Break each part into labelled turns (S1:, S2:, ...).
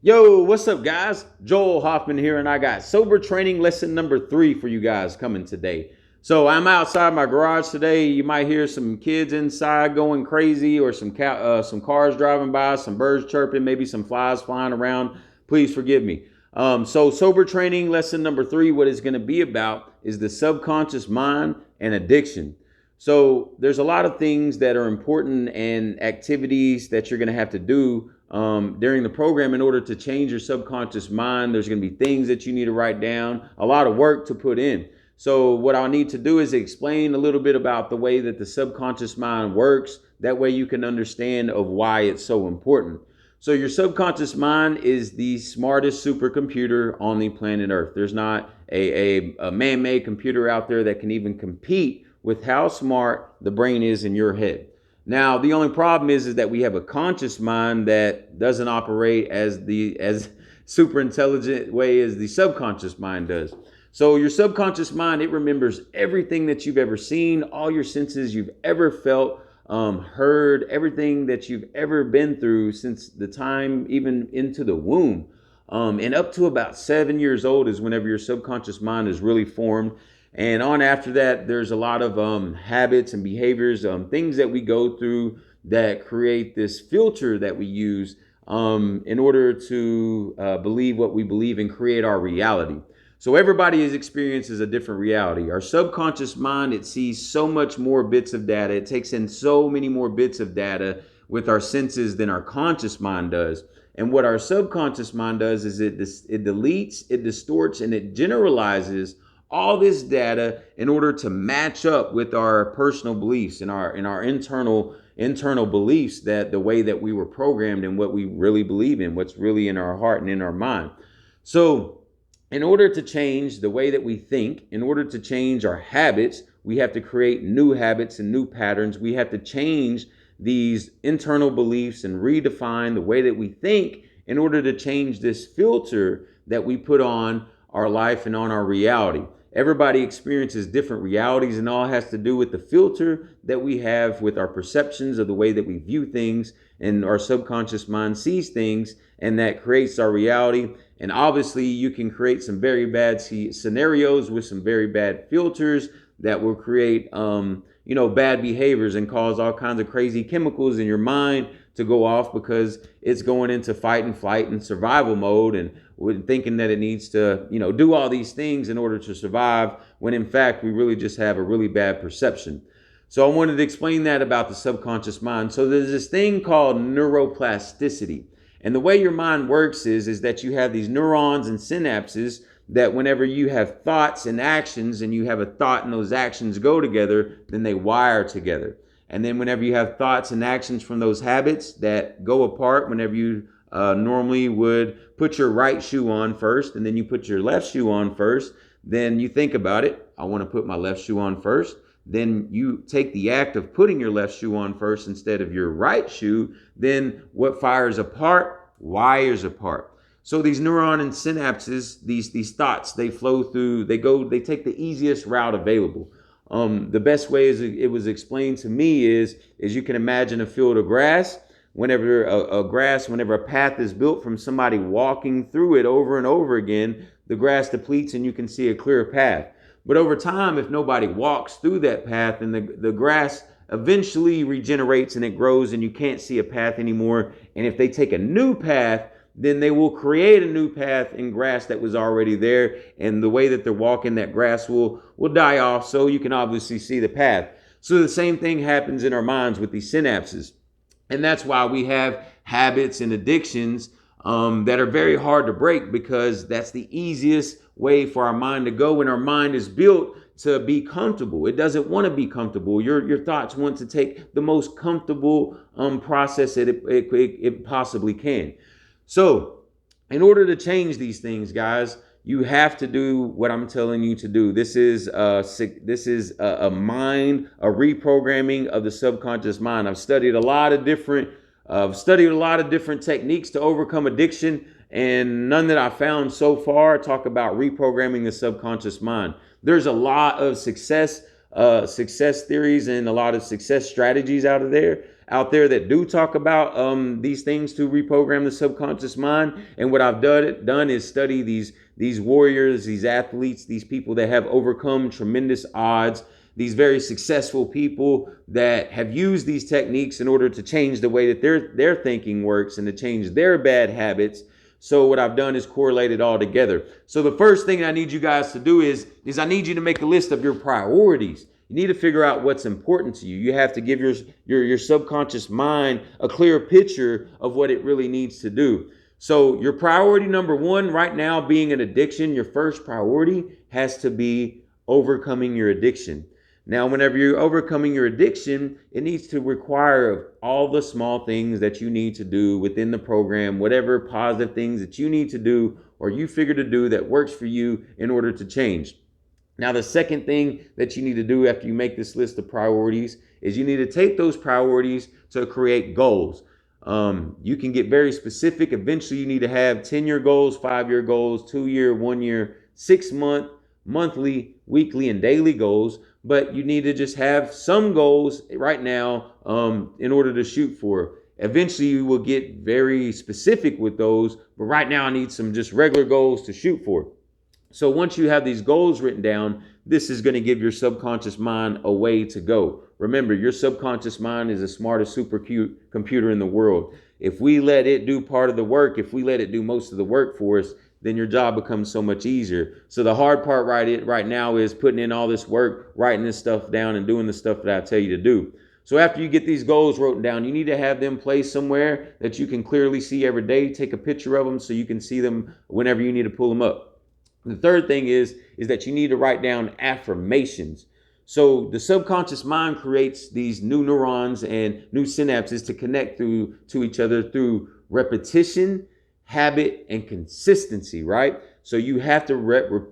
S1: Yo, what's up, guys? Joel Hoffman here, and I got sober training lesson number 3 for you guys coming today. So I'm outside my garage today. You might hear some kids inside going crazy, or some cars driving by, some birds chirping, maybe some flies flying around. Please forgive me. So sober training lesson number 3, what it's going to be about is the subconscious mind and addiction. So there's a lot of things that are important and activities that you're going to have to do during the program in order to change your subconscious mind. There's going to be things that you need to write down, a lot of work to put in. So what I'll need to do is explain a little bit about the way that the subconscious mind works. That way you can understand of why it's so important. So your subconscious mind is the smartest supercomputer on the planet Earth. There's not a man-made computer out there that can even compete with how smart the brain is in your head. Now, the only problem is that we have a conscious mind that doesn't operate as super intelligent way as the subconscious mind does. So your subconscious mind, it remembers everything that you've ever seen, all your senses you've ever felt, heard, everything that you've ever been through since the time even into the womb. And up to about 7 years old is whenever your subconscious mind is really formed. And on after that, there's a lot of habits and behaviors, things that we go through that create this filter that we use in order to believe what we believe and create our reality. So everybody's experience is a different reality. Our subconscious mind, it sees so much more bits of data. It takes in so many more bits of data with our senses than our conscious mind does. And what our subconscious mind does is it deletes, it distorts, and it generalizes all this data in order to match up with our personal beliefs and our internal beliefs, that the way that we were programmed and what we really believe in, what's really in our heart and in our mind. So in order to change the way that we think, in order to change our habits, we have to create new habits and new patterns. We have to change these internal beliefs and redefine the way that we think in order to change this filter that we put on our life and on our reality. Everybody experiences different realities, and all has to do with the filter that we have with our perceptions of the way that we view things, and our subconscious mind sees things, and that creates our reality. And obviously you can create some very bad scenarios with some very bad filters that will create bad behaviors and cause all kinds of crazy chemicals in your mind to go off, because it's going into fight and flight and survival mode, and thinking that it needs to, do all these things in order to survive, when in fact we really just have a really bad perception. So I wanted to explain that about the subconscious mind. So there's this thing called neuroplasticity. And the way your mind works is that you have these neurons and synapses that whenever you have thoughts and actions, and you have a thought and those actions go together, then they wire together. And then whenever you have thoughts and actions from those habits that go apart, whenever you normally would put your right shoe on first, and then you put your left shoe on first, then you think about it. I want to put my left shoe on first. Then you take the act of putting your left shoe on first instead of your right shoe. Then what fires apart wires apart. So these neuron and synapses, these thoughts, they flow through, they take the easiest route available. The best way it was explained to me is you can imagine a field of grass. Whenever a path is built from somebody walking through it over and over again, the grass depletes and you can see a clear path. But over time, if nobody walks through that path, then the grass eventually regenerates and it grows and you can't see a path anymore. And if they take a new path, then they will create a new path in grass that was already there. And the way that they're walking, that grass will die off, so you can obviously see the path. So the same thing happens in our minds with these synapses. And that's why we have habits and addictions that are very hard to break, because that's the easiest way for our mind to go when our mind is built to be comfortable. It doesn't want to be comfortable. Your thoughts want to take the most comfortable process that it possibly can. So in order to change these things, guys, you have to do what I'm telling you to do. This is a reprogramming of the subconscious mind. I've studied a lot of different techniques to overcome addiction, and none that I found so far talk about reprogramming the subconscious mind. There's a lot of success theories and a lot of success strategies out there out there that do talk about these things to reprogram the subconscious mind. And what I've done is study these warriors, these athletes, these people that have overcome tremendous odds, these very successful people that have used these techniques in order to change the way that their thinking works and to change their bad habits. So what I've done is correlate it all together. So the first thing I need you guys to do is I need you to make a list of your priorities. You need to figure out what's important to you. You have to give your subconscious mind a clear picture of what it really needs to do. So your priority number one right now, being an addiction, your first priority has to be overcoming your addiction. Now, whenever you're overcoming your addiction, it needs to require all the small things that you need to do within the program, whatever positive things that you need to do or you figure to do that works for you in order to change. Now, the second thing that you need to do after you make this list of priorities is you need to take those priorities to create goals. You can get very specific. Eventually, you need to have 10-year goals, 5-year goals, 2-year, 1-year, 6-month, monthly, weekly, and daily goals. But you need to just have some goals right now in order to shoot for. Eventually, you will get very specific with those. But right now, I need some just regular goals to shoot for. So once you have these goals written down, this is going to give your subconscious mind a way to go. Remember, your subconscious mind is the smartest supercomputer in the world. If we let it do part of the work, if we let it do most of the work for us, then your job becomes so much easier. So the hard part right now is putting in all this work, writing this stuff down and doing the stuff that I tell you to do. So after you get these goals written down, you need to have them placed somewhere that you can clearly see every day. Take a picture of them so you can see them whenever you need to pull them up. The third thing is that you need to write down affirmations. So the subconscious mind creates these new neurons and new synapses to connect to each other through repetition, habit, and consistency, right? So you have to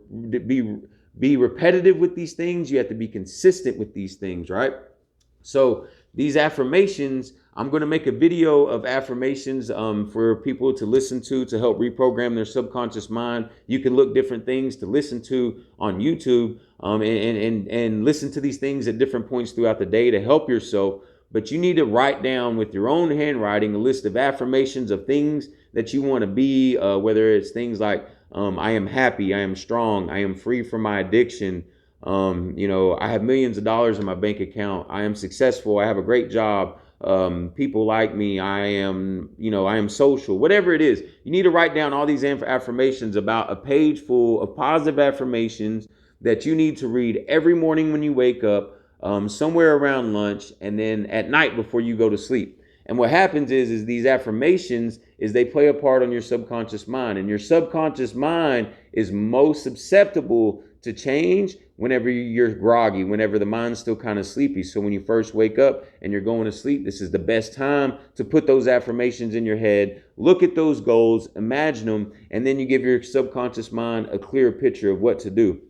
S1: be repetitive with these things. You have to be consistent with these things, right? So these affirmations, I'm going to make a video of affirmations for people to listen to help reprogram their subconscious mind. You can look different things to listen to on YouTube and listen to these things at different points throughout the day to help yourself. But you need to write down with your own handwriting a list of affirmations of things that you want to be, whether it's things like I am happy, I am strong, I am free from my addiction. I have millions of dollars in my bank account. I am successful. I have a great job. People like me. I am social, whatever it is. You need to write down all these affirmations, about a page full of positive affirmations that you need to read every morning when you wake up, somewhere around lunch, and then at night before you go to sleep. And what happens is these affirmations they play a part on your subconscious mind, and your subconscious mind is most susceptible to change whenever you're groggy, whenever the mind's still kind of sleepy. So when you first wake up and you're going to sleep, this is the best time to put those affirmations in your head, look at those goals, imagine them, and then you give your subconscious mind a clear picture of what to do.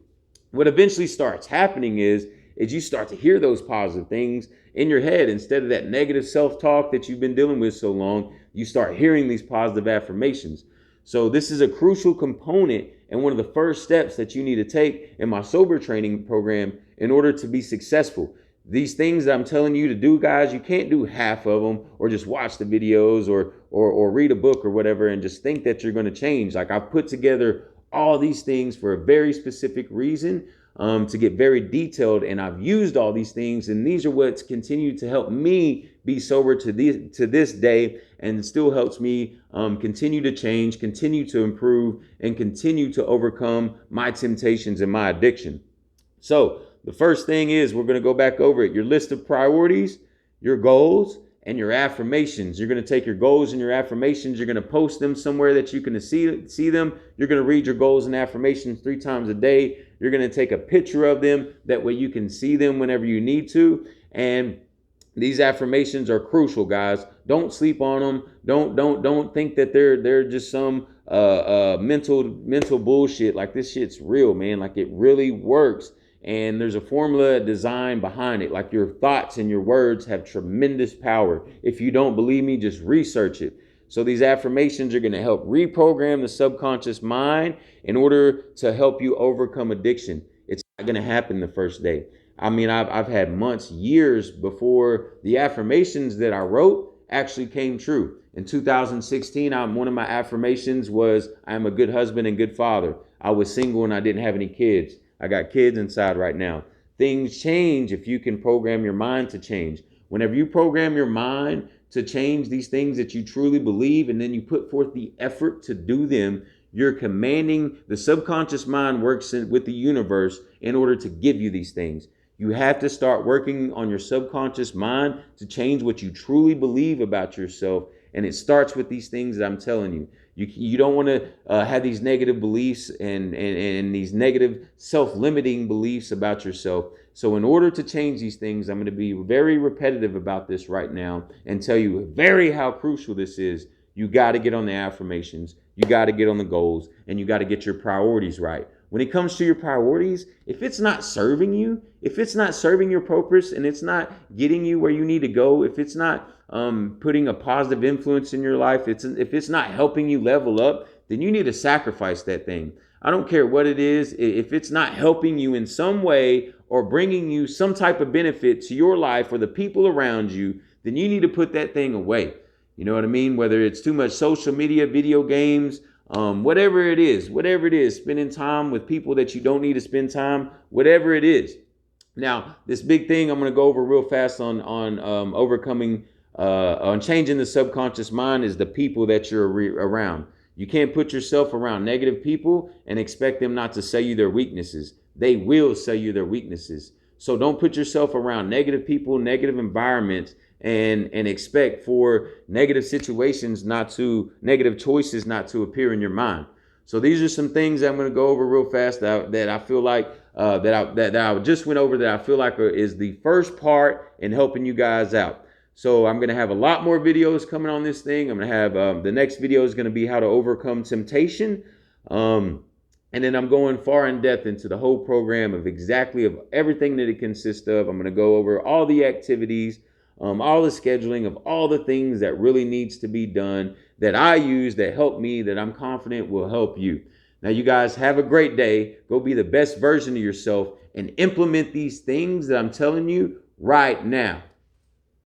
S1: What eventually starts happening is you start to hear those positive things in your head. Instead of that negative self-talk that you've been dealing with so long, you start hearing these positive affirmations. So this is a crucial component and one of the first steps that you need to take in my sober training program in order to be successful. These things that I'm telling you to do, guys, you can't do half of them or just watch the videos or read a book or whatever and just think that you're going to change. Like, I've put together all these things for a very specific reason, to get very detailed, and I've used all these things, and these are what's continued to help me be sober to this day, and still helps me continue to change, continue to improve, and continue to overcome my temptations and my addiction. So the first thing is, we're going to go back over it. Your list of priorities, your goals, and your affirmations. You're going to take your goals and your affirmations. You're going to post them somewhere that you can see them. You're going to read your goals and affirmations 3 times a day. You're going to take a picture of them. That way you can see them whenever you need to. And these affirmations are crucial, guys. Don't sleep on them. Don't think that they're just some mental bullshit. Like, this shit's real, man. Like, it really works. And there's a formula design behind it. Like, your thoughts and your words have tremendous power. If you don't believe me, just research it. So these affirmations are going to help reprogram the subconscious mind in order to help you overcome addiction. It's not going to happen the first day. I mean, I've had months, years before the affirmations that I wrote actually came true. In 2016, one of my affirmations was, I am a good husband and good father. I was single and I didn't have any kids. I got kids inside right now. Things change if you can program your mind to change. Whenever you program your mind to change these things that you truly believe, and then you put forth the effort to do them, you're commanding. The subconscious mind works with the universe in order to give you these things. You have to start working on your subconscious mind to change what you truly believe about yourself. And it starts with these things that I'm telling you. You don't want to have these negative beliefs and these negative self-limiting beliefs about yourself. So in order to change these things, I'm going to be very repetitive about this right now and tell you very how crucial this is. You got to get on the affirmations. You got to get on the goals, and you got to get your priorities right. When it comes to your priorities, if it's not serving you, if it's not serving your purpose, and it's not getting you where you need to go, if it's not putting a positive influence in your life, if it's not helping you level up, then you need to sacrifice that thing. I don't care what it is. If it's not helping you in some way or bringing you some type of benefit to your life or the people around you, then you need to put that thing away. You know what I mean? Whether it's too much social media, video games, whatever it is, spending time with people that you don't need to spend time, whatever it is. Now, this big thing I'm going to go over real fast on overcoming, on changing the subconscious mind is the people that you're around. You can't put yourself around negative people and expect them not to sell you their weaknesses. They will sell you their weaknesses. So don't put yourself around negative people, negative environments, and expect for negative situations negative choices not to appear in your mind. So these are some things that I'm going to go over real fast that I feel like that I just went over, that I feel like is the first part in helping you guys out. So I'm going to have a lot more videos coming on this thing. I'm going to have the next video is going to be how to overcome temptation. And then I'm going far in depth into the whole program of everything that it consists of. I'm going to go over all the activities, all the scheduling of all the things that really needs to be done that I use, that help me, that I'm confident will help you. Now, you guys have a great day. Go be the best version of yourself and implement these things that I'm telling you right now.